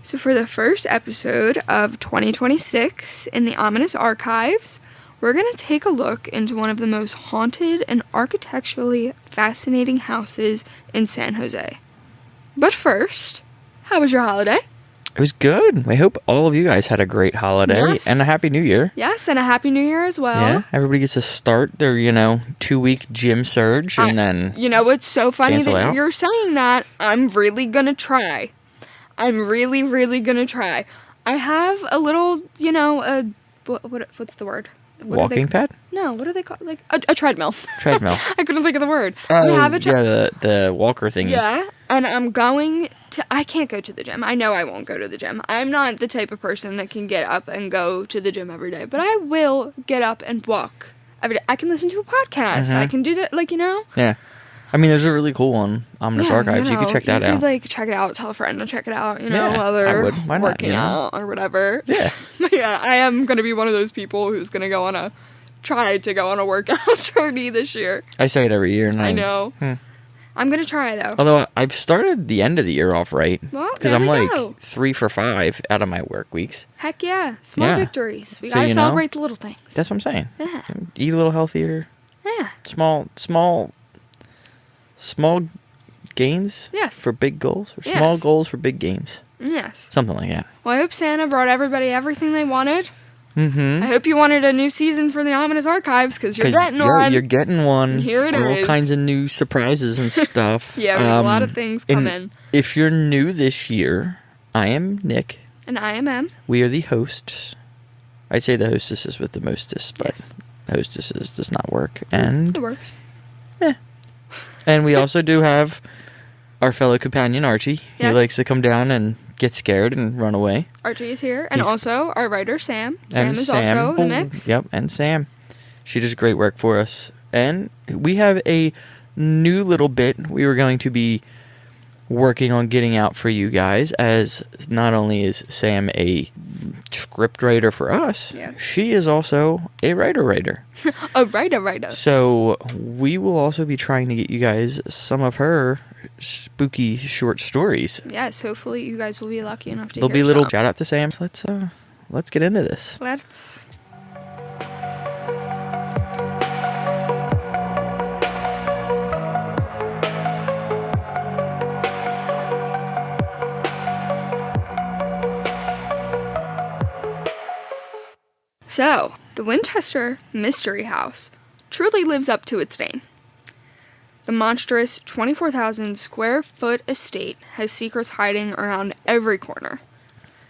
So for the first episode of 2026 in the Ominous Archives, we're going to take a look into one of the most haunted and architecturally fascinating houses in San Jose. But first, how was your holiday? It was good. I hope all of you guys had a great holiday and a Happy New Year. Yes, and a Happy New Year as well. Yeah, everybody gets to start their, 2-week gym surge and then You know, it's so funny that out. you're saying that. I'm really going to try. I'm really, really going to try. I have a little, what's the word? Walking pad? No, what are they called? Like a treadmill. Treadmill. I couldn't think of the word. Oh, I have a the walker thing. Yeah, and I'm going to... I can't go to the gym. I know I won't go to the gym. I'm not the type of person that can get up and go to the gym every day, but I will get up and walk every day. I can listen to a podcast. I can do that, Yeah. I mean, there's a really cool one, Ominous Archives. You can check that out. Check it out. Tell a friend to check it out, Yeah, while they're I would. Why not, working out or whatever. Yeah. But yeah, I am going to be one of those people who's going to try to go on a workout journey this year. I say it every year. And I know. I'm going to try, though. Although, I've started the end of the year off right. Well, because I'm 3 for 5 out of my work weeks. Heck yeah. Small victories. We So, got to celebrate the little things. That's what I'm saying. Yeah. Eat a little healthier. Yeah. Small gains Yes. for big goals. Or Yes. small goals for big gains. Yes. Something like that. Well, I hope Santa brought everybody everything they wanted. Mm-hmm. I hope you wanted a new season for the Ominous Archives, because you're getting one. You're getting one. And here it all is. kinds of new surprises and stuff. Yeah, we have a lot of things coming. If you're new this year, I am Nick. And I am Em. We are the hosts. I say the hostesses with the mostess, but Yes. hostesses does not work. And It works. And we also do have our fellow companion, Archie. Yes. He likes to come down and get scared and run away. Archie is here. And He's- also our writer, Sam. Sam And is also in the mix. Yep, and Sam. She does great work for us. And we have a new little bit we were going to be working on getting out for you guys, as not only is Sam a script writer for us, she is also a writer. A writer. So we will also be trying to get you guys some of her spooky short stories. Yes, hopefully you guys will be lucky enough to There'll hear be a little some. shout out to Sam. Let's get into this. Let's. So, the Winchester Mystery House truly lives up to its name. The monstrous 24,000 square foot estate has secrets hiding around every corner.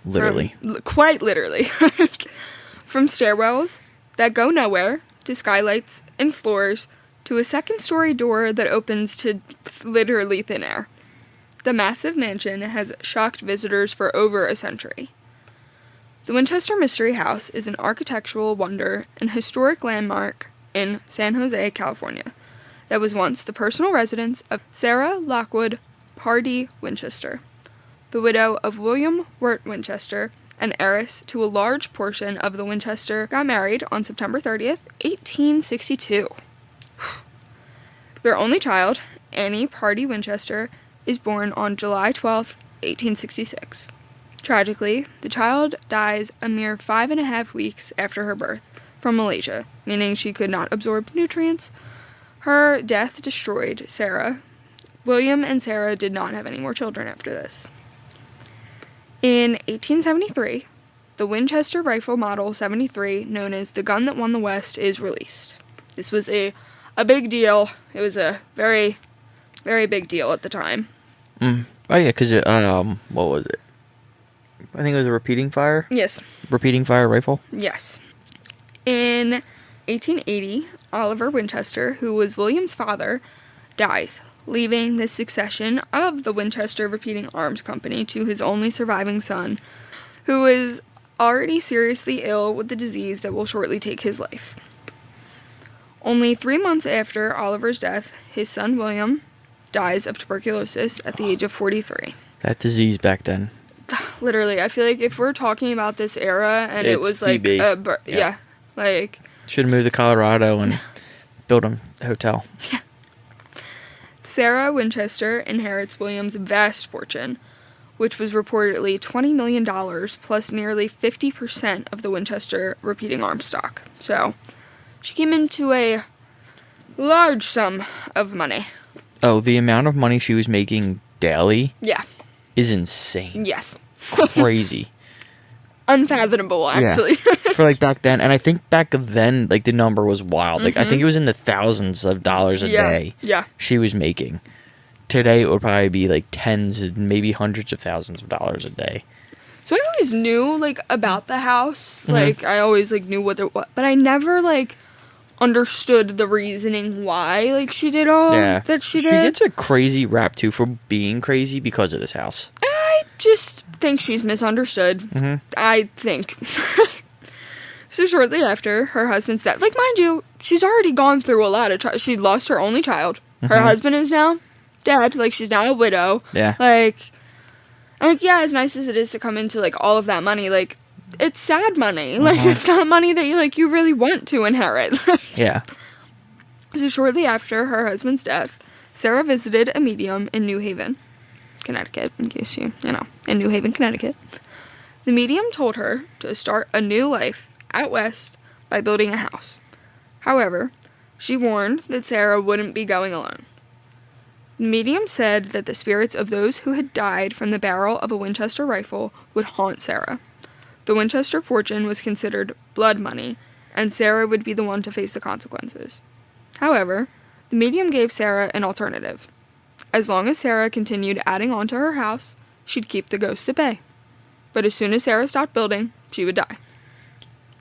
Literally. Quite literally. From stairwells that go nowhere, to skylights and floors, to a second-story door that opens to literally thin air. The massive mansion has shocked visitors for over a century. The Winchester Mystery House is an architectural wonder and historic landmark in San Jose, California, that was once the personal residence of Sarah Lockwood Pardee Winchester, the widow of William Wirt Winchester, and heiress to a large portion of the Winchester, got married on September 30th, 1862. Their only child, Annie Pardee Winchester, is born on July 12th, 1866. Tragically, the child dies a mere 5.5 weeks after her birth from Malaysia, meaning she could not absorb nutrients. Her death destroyed Sarah. William and Sarah did not have any more children after this. In 1873, the Winchester Rifle Model 73, known as the gun that won the West, is released. This was a big deal. It was a very, very big deal at the time. Oh yeah, because what was it? I think it was a repeating fire. Yes. Repeating fire rifle. Yes. In 1880, Oliver Winchester, who was William's father, dies, leaving the succession of the Winchester Repeating Arms Company to his only surviving son, who is already seriously ill with the disease that will shortly take his life. Only 3 months after Oliver's death, his son William dies of tuberculosis at the age of 43. That disease back then. Literally, I feel like if we're talking about this era and it It's was like, TB. like... Should have moved to Colorado and built a hotel. Sarah Winchester inherits William's vast fortune. which was reportedly $20 million plus nearly 50% of the Winchester repeating arms stock. So she came into a large sum of money. Oh, the amount of money she was making daily Yeah. is insane. Yes. Crazy. Unfathomable, actually. Yeah. For like back then, and I think back then, like the number was wild. Like I think it was in the thousands of dollars a day. Yeah. She was making. Today it would probably be like tens and maybe hundreds of thousands of dollars a day. So I always knew like about the house. Like I always like knew what but I never like understood the reasoning why like she did all that she did. She gets a crazy rap too for being crazy because of this house. I just think she's misunderstood. I think. So shortly after her husband's death, like mind you, she's already gone through a lot of she lost her only child. Her husband is now dead. Like she's now a widow. Yeah. Like yeah, as nice as it is to come into like all of that money, like it's sad money. Like it's not money that you really want to inherit. Yeah. So shortly after her husband's death, Sarah visited a medium in New Haven, Connecticut, in case in New Haven, Connecticut. The medium told her to start a new life out west by building a house. However, she warned that Sarah wouldn't be going alone. The medium said that the spirits of those who had died from the barrel of a Winchester rifle would haunt Sarah. The Winchester fortune was considered blood money, and Sarah would be the one to face the consequences. However, the medium gave Sarah an alternative. As long as Sarah continued adding on to her house, she'd keep the ghosts at bay. But as soon as Sarah stopped building, she would die.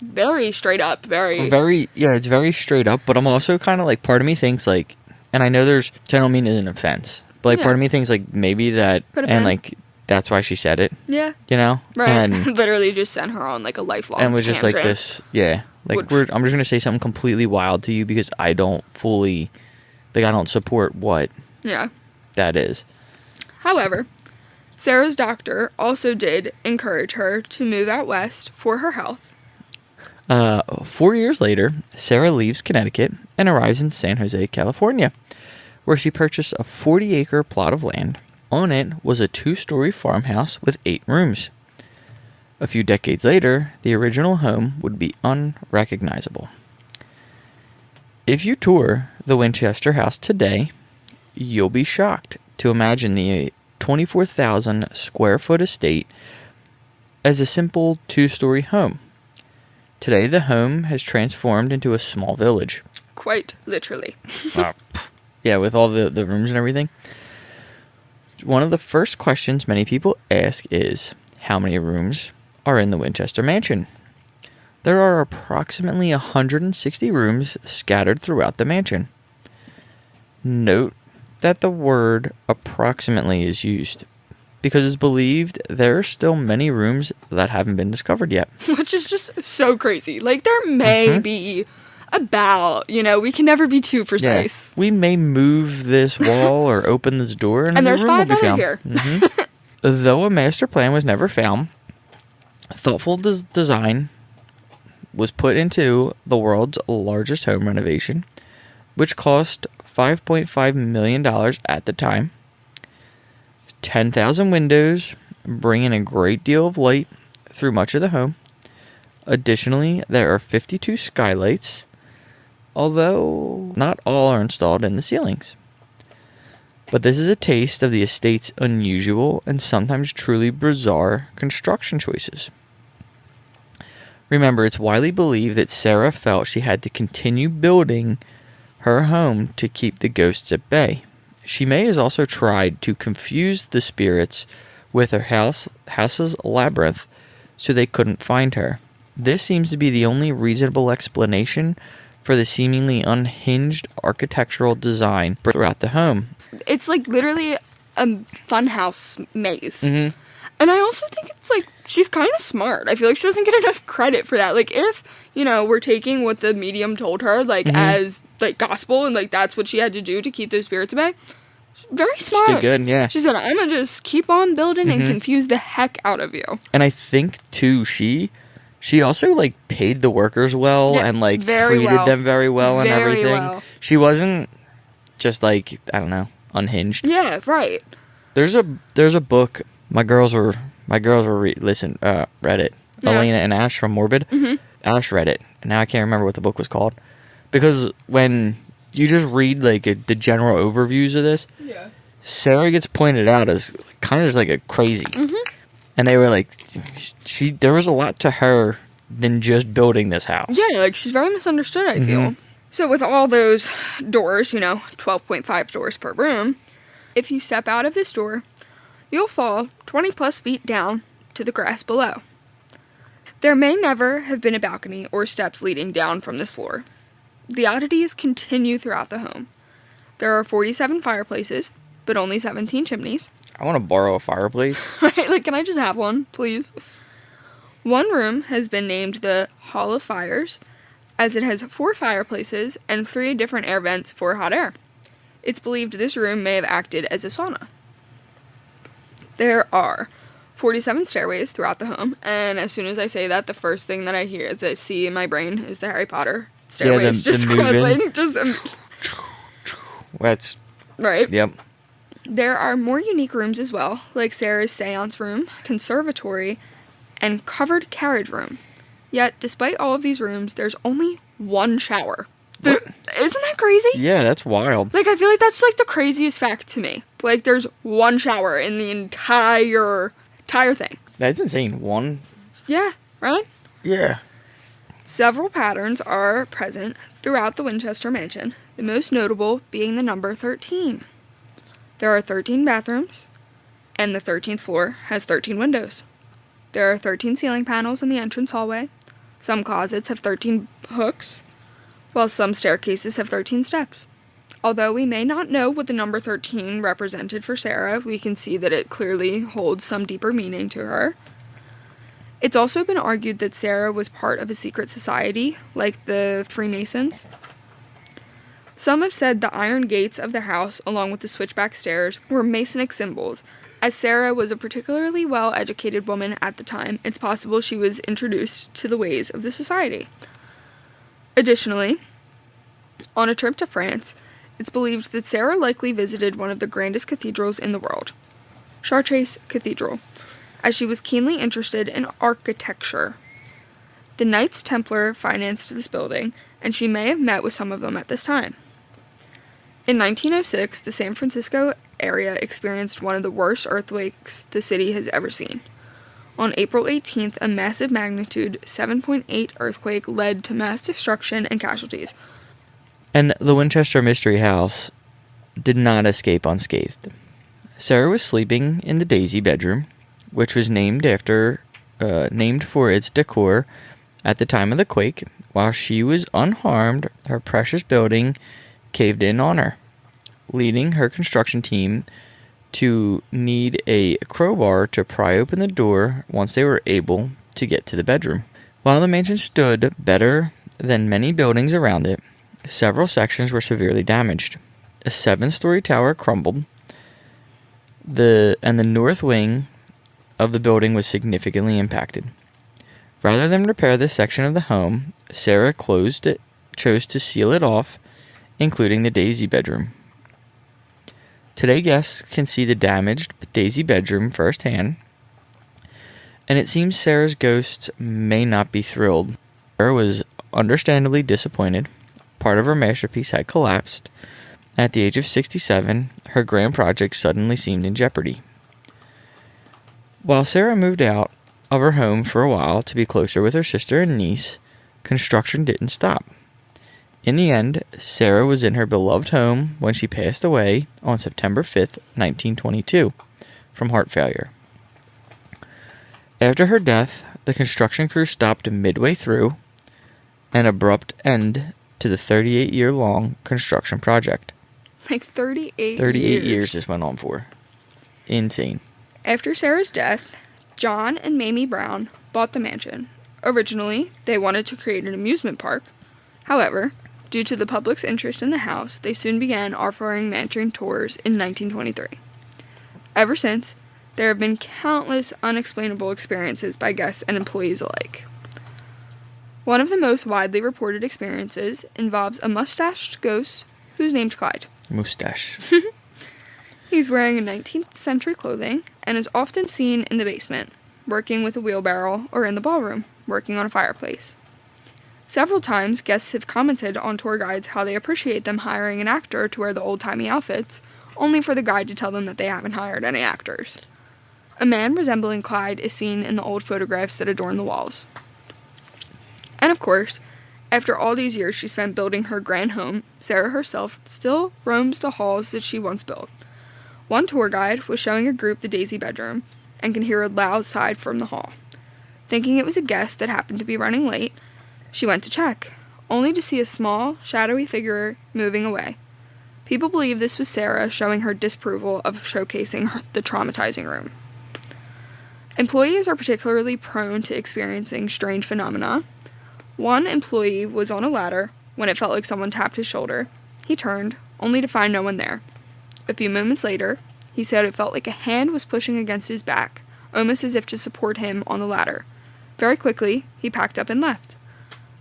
Very straight up, it's very straight up, but I'm also kind of like, part of me thinks like, and I know I don't mean it as an offense, but like part of me thinks like maybe that, and like that's why she said it. Yeah. You know? Right. And literally just sent her on like a lifelong and was tangent. just like this, yeah. Like I'm just going to say something completely wild to you because I don't fully, like I don't support what that is. However, Sarah's doctor also did encourage her to move out west for her health. 4 years later, Sarah leaves Connecticut and arrives in San Jose, California, where she purchased a 40-acre plot of land. On it was a 2-story farmhouse with 8 rooms. A few decades later, the original home would be unrecognizable. If you tour the Winchester house today, you'll be shocked to imagine the 24,000 square foot estate as a simple 2-story home. Today, the home has transformed into a small village. Quite literally. Yeah, with all the rooms and everything. One of the first questions many people ask is, how many rooms are in the Winchester mansion? There are approximately 160 rooms scattered throughout the mansion. Note that the word approximately is used because it's believed there are still many rooms that haven't been discovered yet. Which is just so crazy. Like, there may be about, we can never be too precise. Yeah. We may move this wall or open this door and a there's new room will 5 be found. here. Though a master plan was never found, thoughtful design was put into the world's largest home renovation, which cost $5.5 million at the time. 10,000 windows, bringing a great deal of light through much of the home. Additionally, there are 52 skylights, although not all are installed in the ceilings. But this is a taste of the estate's unusual and sometimes truly bizarre construction choices. Remember, it's widely believed that Sarah felt she had to continue building her home to keep the ghosts at bay. She may have also tried to confuse the spirits with her house's labyrinth so they couldn't find her. This seems to be the only reasonable explanation for the seemingly unhinged architectural design throughout the home. It's like literally a funhouse maze. And I also think it's like, she's kind of smart. I feel like she doesn't get enough credit for that. Like, if, we're taking what the medium told her, like, as, like, gospel, and, like, that's what she had to do to keep those spirits at bay, very smart. She did good, yeah. She said, I'm gonna just keep on building and confuse the heck out of you. And I think, too, she also, like, paid the workers well and, like, treated them very well and everything. Well. She wasn't just, like, I don't know, unhinged. Yeah, right. There's a book Listen, read it. Yeah. Elena and Ash from Morbid. Mm-hmm. Ash read it, and now I can't remember what the book was called. Because when you just read like the general overviews of this, Yeah. Sarah gets pointed out as kind of just like a crazy, and they were like, there was a lot to her than just building this house. Yeah, like she's very misunderstood, I feel. So with all those doors, 12.5 doors per room, if you step out of this door, you'll fall 20 plus feet down to the grass below. There may never have been a balcony or steps leading down from this floor. The oddities continue throughout the home. There are 47 fireplaces, but only 17 chimneys. I want to borrow a fireplace. Right? Like, can I just have one, please? One room has been named the Hall of Fires, as it has 4 fireplaces and 3 different air vents for hot air. It's believed this room may have acted as a sauna. There are 47 stairways throughout the home, and as soon as I say that, the first thing that I see in my brain is the Harry Potter stairways. The moving. That's... Right? Yep. There are more unique rooms as well, like Sarah's seance room, conservatory, and covered carriage room. Yet, despite all of these rooms, there's only one shower. Isn't that crazy? Yeah, that's wild. Like, I feel like that's, like, the craziest fact to me. Like, there's one shower in the entire thing. That's insane. One? Yeah, right? Yeah. Several patterns are present throughout the Winchester mansion, the most notable being the number 13. There are 13 bathrooms, and the 13th floor has 13 windows. There are 13 ceiling panels in the entrance hallway. Some closets have 13 hooks, while some staircases have 13 steps. Although we may not know what the number 13 represented for Sarah, we can see that it clearly holds some deeper meaning to her. It's also been argued that Sarah was part of a secret society, like the Freemasons. Some have said the iron gates of the house, along with the switchback stairs, were Masonic symbols. As Sarah was a particularly well-educated woman at the time, it's possible she was introduced to the ways of the society. Additionally, on a trip to France, it's believed that Sarah likely visited one of the grandest cathedrals in the world, Chartres Cathedral, as she was keenly interested in architecture. The Knights Templar financed this building, and she may have met with some of them at this time. In 1906, the San Francisco area experienced one of the worst earthquakes the city has ever seen. On April 18th, a massive magnitude 7.8 earthquake led to mass destruction and casualties. And the Winchester Mystery House did not escape unscathed. Sarah was sleeping in the Daisy bedroom, which was named for its decor at the time of the quake. While she was unharmed, her precious building caved in on her, leading her construction team to need a crowbar to pry open the door once they were able to get to the bedroom. While the mansion stood better than many buildings around it, several sections were severely damaged. A 7-story tower crumbled, and the north wing of the building was significantly impacted. Rather than repair this section of the home, Sarah chose to seal it off, including the Daisy bedroom. Today, guests can see the damaged Daisy bedroom firsthand, and it seems Sarah's ghost may not be thrilled. Sarah was understandably disappointed. Part of her masterpiece had collapsed. At the age of 67, her grand project suddenly seemed in jeopardy. While Sarah moved out of her home for a while to be closer with her sister and niece, construction didn't stop. In the end, Sarah was in her beloved home when she passed away on September 5th, 1922, from heart failure. After her death, the construction crew stopped midway through, an abrupt end to the 38-year-long construction project. Like 38 years this went on for. Insane. After Sarah's death, John and Mamie Brown bought the mansion. Originally, they wanted to create an amusement park. However, due to the public's interest in the house, they soon began offering mansion tours in 1923. Ever since, there have been countless unexplainable experiences by guests and employees alike. One of the most widely reported experiences involves a mustached ghost who's named Clyde. Mustache. He He's wearing a 19th century clothing and is often seen in the basement, working with a wheelbarrow, or in the ballroom, working on a fireplace. Several times, guests have commented on tour guides how they appreciate them hiring an actor to wear the old-timey outfits, only for the guide to tell them that they haven't hired any actors. A man resembling Clyde is seen in the old photographs that adorn the walls. And of course, after all these years she spent building her grand home, Sarah herself still roams the halls that she once built. One tour guide was showing a group the Daisy bedroom and can hear a loud sigh from the hall. Thinking it was a guest that happened to be running late, she went to check, only to see a small, shadowy figure moving away. People believe this was Sarah showing her disapproval of showcasing the traumatizing room. Employees are particularly prone to experiencing strange phenomena. One employee was on a ladder when it felt like someone tapped his shoulder. He turned, only to find no one there. A few moments later, he said it felt like a hand was pushing against his back, almost as if to support him on the ladder. Very quickly, he packed up and left.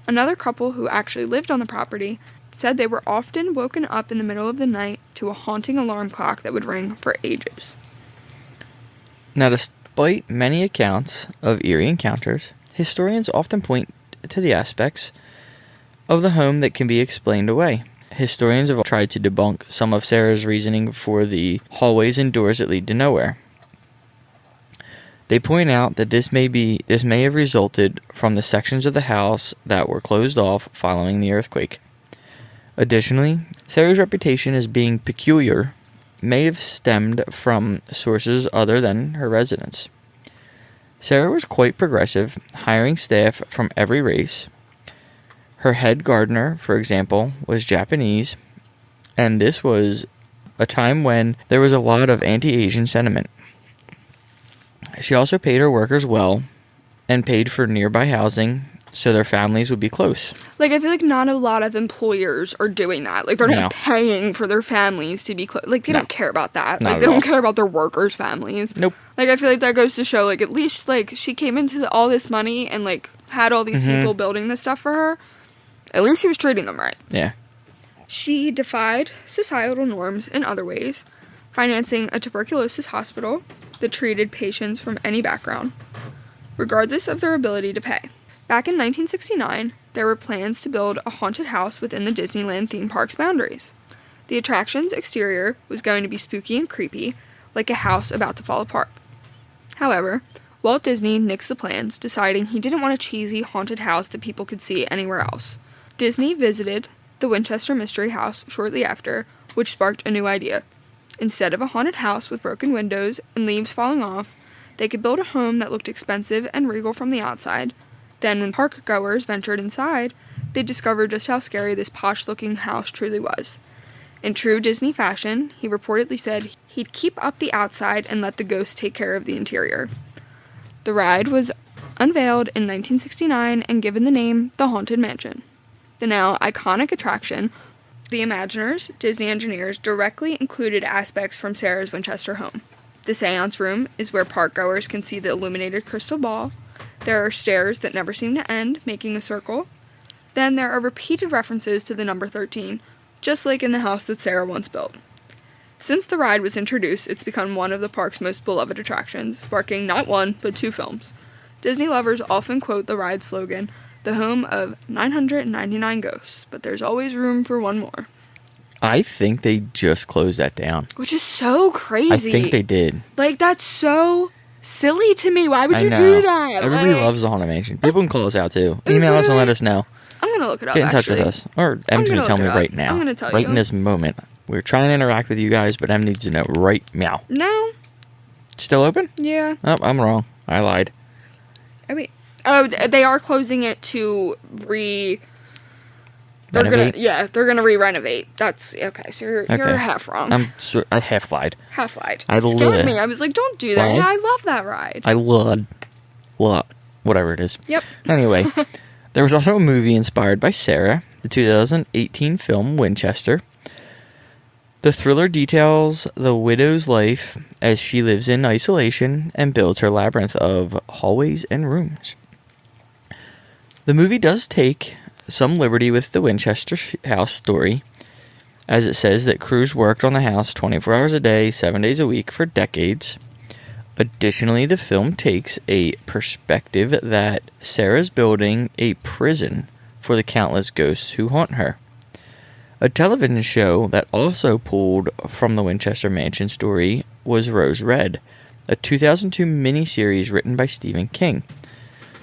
Another couple who actually lived on the property said they were often woken up in the middle of the night to a haunting alarm clock that would ring for ages. Now, despite many accounts of eerie encounters, historians often point to the aspects of the home that can be explained away. Historians have tried to debunk some of Sarah's reasoning for the hallways and doors that lead to nowhere. They point out that this may have resulted from the sections of the house that were closed off following the earthquake. Additionally, Sarah's reputation as being peculiar may have stemmed from sources other than her residence. Sarah was quite progressive, hiring staff from every race. Her head gardener, for example, was Japanese, and this was a time when there was a lot of anti-Asian sentiment. She also paid her workers well and paid for nearby housing so their families would be close. Like, I feel like not a lot of employers are doing that. Like, they're not paying for their families to be close. Like, they don't care about that. Like, they don't care about their workers' families. Nope. Like, I feel like that goes to show, like, at least, like, she came into all this money and, like, had all these people building this stuff for her. At least she was treating them right. Yeah. She defied societal norms in other ways, financing a tuberculosis hospital that treated patients from any background, regardless of their ability to pay. Back in 1969, there were plans to build a haunted house within the Disneyland theme park's boundaries. The attraction's exterior was going to be spooky and creepy, like a house about to fall apart. However, Walt Disney nixed the plans, deciding he didn't want a cheesy haunted house that people could see anywhere else. Disney visited the Winchester Mystery House shortly after, which sparked a new idea. Instead of a haunted house with broken windows and leaves falling off, they could build a home that looked expensive and regal from the outside. Then, when park goers ventured inside, they discovered just how scary this posh-looking house truly was. In true Disney fashion, he reportedly said he'd keep up the outside and let the ghosts take care of the interior. The ride was unveiled in 1969 and given the name The Haunted Mansion. The now iconic attraction, the Imagineers, Disney engineers, directly included aspects from Sarah's Winchester home. The seance room is where park goers can see the illuminated crystal ball. There are stairs that never seem to end, making a circle. Then there are repeated references to the number 13, just like in the house that Sarah once built. Since the ride was introduced, it's become one of the park's most beloved attractions, sparking not one, but 2 films. Disney lovers often quote the ride's slogan, the home of 999 ghosts, but there's always room for one more. I think they just closed that down. Which is so crazy. I think they did. Like, that's so silly to me. Why would you do that? Everybody loves the Haunted Mansion. People can call us out, too. Email us and let us know. I'm going to look it up, Get in touch with us. Or Em's going to tell me right now. I'm going to tell you. Right in this moment. We're trying to interact with you guys, but Em needs to know right now. No. Still open? Yeah. Oh, I'm wrong. I lied. Oh, wait. Oh, they are closing it to They're gonna re-renovate. That's okay. So you're half wrong. I half lied. Half lied. I scared me. I was like, don't do that. Well, I love that ride. I lied. Whatever it is. Yep. Anyway, there was also a movie inspired by Sarah, the 2018 film Winchester. The thriller details the widow's life as she lives in isolation and builds her labyrinth of hallways and rooms. The movie does take some liberty with the Winchester house story, as it says that crews worked on the house 24 hours a day, 7 days a week for decades. Additionally, the film takes a perspective that Sarah's building a prison for the countless ghosts who haunt her. A television show that also pulled from the Winchester Mansion story was Rose Red, a 2002 miniseries written by Stephen King.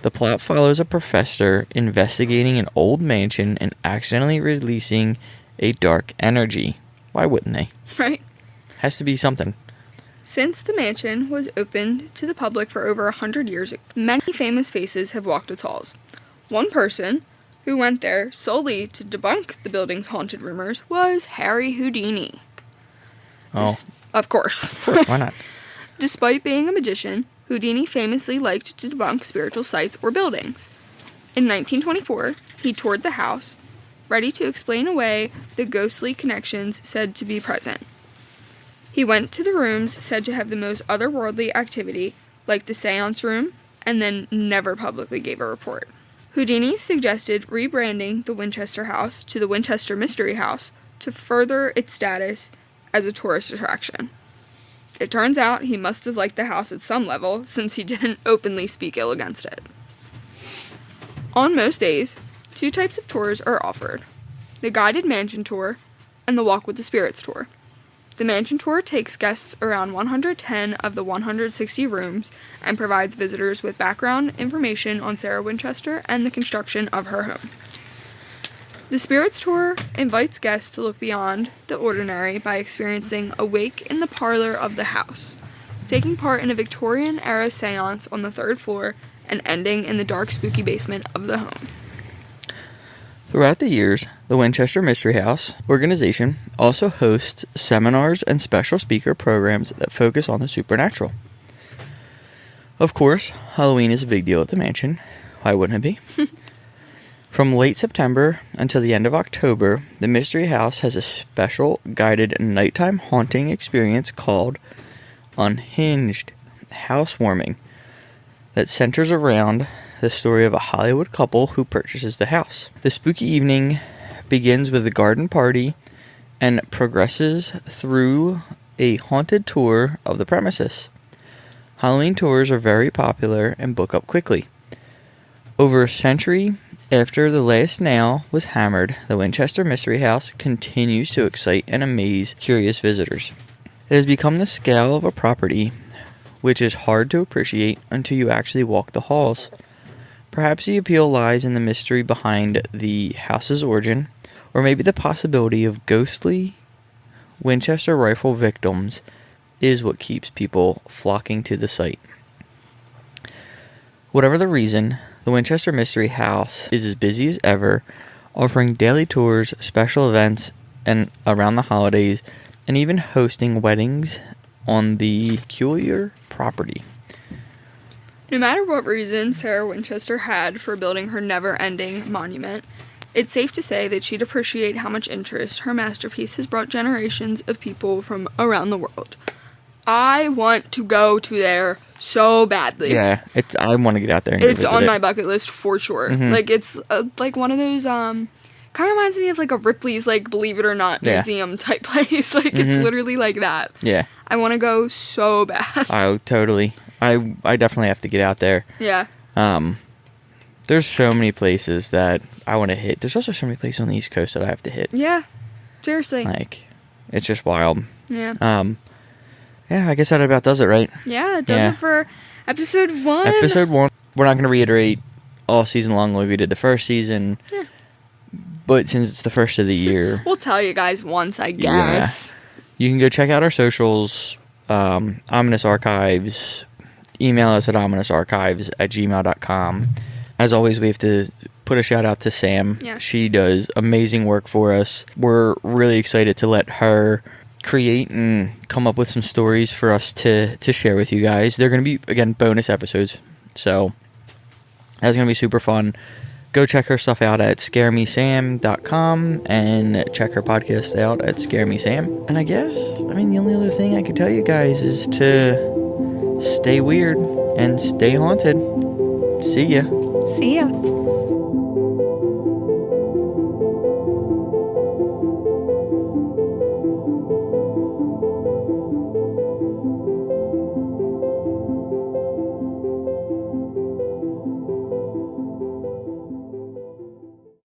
The plot follows a professor investigating an old mansion and accidentally releasing a dark energy. Why wouldn't they? Right. Has to be something. Since the mansion was opened to the public for over 100 years, many famous faces have walked its halls. One person who went there solely to debunk the building's haunted rumors was Harry Houdini. Oh. Of course. Of course, why not? Despite being a magician, Houdini famously liked to debunk spiritual sites or buildings. In 1924, he toured the house, ready to explain away the ghostly connections said to be present. He went to the rooms said to have the most otherworldly activity, like the seance room, and then never publicly gave a report. Houdini suggested rebranding the Winchester House to the Winchester Mystery House to further its status as a tourist attraction. It turns out he must have liked the house at some level, since he didn't openly speak ill against it. On most days, 2 types of tours are offered: the guided mansion tour and the walk with the spirits tour. The mansion tour takes guests around 110 of the 160 rooms and provides visitors with background information on Sarah Winchester and the construction of her home. The spirits tour invites guests to look beyond the ordinary by experiencing a wake in the parlor of the house, taking part in a Victorian-era seance on the 3rd floor, and ending in the dark, spooky basement of the home. Throughout the years, the Winchester Mystery House organization also hosts seminars and special speaker programs that focus on the supernatural. Of course, Halloween is a big deal at the mansion. Why wouldn't it be? From late September until the end of October, the Mystery House has a special guided nighttime haunting experience called Unhinged Housewarming that centers around the story of a Hollywood couple who purchases the house. The spooky evening begins with a garden party and progresses through a haunted tour of the premises. Halloween tours are very popular and book up quickly. Over a century after the last nail was hammered, the Winchester Mystery House continues to excite and amaze curious visitors. It has become the scale of a property which is hard to appreciate until you actually walk the halls. Perhaps the appeal lies in the mystery behind the house's origin, or maybe the possibility of ghostly Winchester rifle victims is what keeps people flocking to the site. Whatever the reason, the Winchester Mystery House is as busy as ever, offering daily tours, special events, and around the holidays, and even hosting weddings on the peculiar property. No matter what reason Sarah Winchester had for building her never-ending monument, it's safe to say that she'd appreciate how much interest her masterpiece has brought generations of people from around the world. I want to go to there so badly. Yeah, I want to get out there and it's visit on it. my bucket list for sure. Mm-hmm. Like, it's like one of those kind of reminds me of like a Ripley's, like, Believe It or Not museum type place. Like, it's literally like that. Yeah, I want to go so bad. Oh, totally. I definitely have to get out there. Yeah. There's so many places that I want to hit. There's also so many places on the East Coast that I have to hit. Yeah. Seriously. Like, it's just wild. Yeah. Yeah, I guess that about does it, right? Yeah, it does it for episode 1. Episode 1. We're not going to reiterate all season long like we did the first season. Yeah. But since it's the first of the year... We'll tell you guys once, I guess. Yeah. You can go check out our socials. Ominous Archives. Email us at ominousarchives@gmail.com. As always, we have to put a shout out to Sam. Yes. She does amazing work for us. We're really excited to let her create and come up with some stories for us to share with you guys. They're going to be, again, bonus episodes. So that's going to be super fun. Go check her stuff out at scaremesam.com and check her podcast out at scaremesam. And the only other thing I can tell you guys is to stay weird and stay haunted. See ya. See ya.